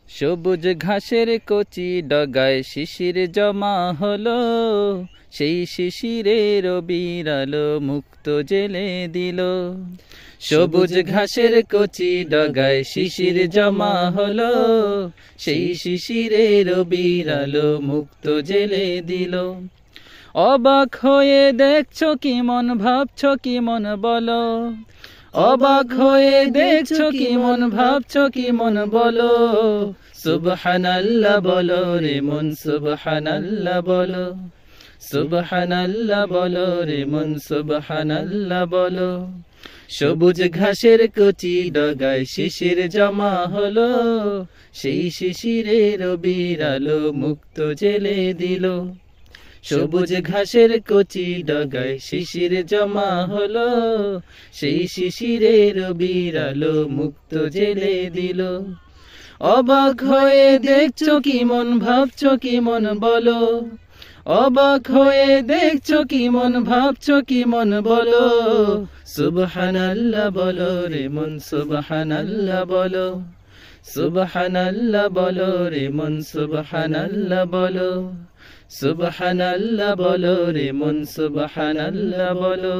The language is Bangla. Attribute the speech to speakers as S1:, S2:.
S1: সবুজ ঘাসের কচি ডগায় শিশির জমা হলো, সেই শিশিরের বিরালো মুক্ত জেলে দিল। সবুজ ঘাসের কচি ডগায় শিশির জমা হলো, সেই শিশিরের বিরালো মুক্ত জেলে দিল। অবাক হয়ে দেখছো কি মন, ভাবছো কি মন বলো, অবাক হয়ে দেখছো কি মন, ভাবছো কি মন বলো। সুবহানাল্লাহ বলো রে মন, সুবহানাল্লাহ বলো, সুবহানাল্লাহ বলো রে মন, সুবহানাল্লাহ বলো। সবুজ ঘাসের কচি ডগায় শিশির জমা হলো, সেই শিশিরের বিরালো মুক্ত জেলে দিল। সবুজ ঘাসের কচি ডগায় শিশির জমা হলো, সেই শিশিরের বিরালো মুক্ত জেলে দিল। অবাক হয়ে দেখছো কি মন, ভাবছো কি মন বলো, অবাক হয়ে দেখছো কি মন, ভাবছো কি মন বলো। সুবহানাল্লাহ বলো রে মন, সুবহানাল্লাহ বলো, সুবহানাল্লাহ বলো রে মন, সুবহানাল্লাহ বলো, সুবহানাল্লাহ বলো রে মন, সুবহানাল্লাহ বলো।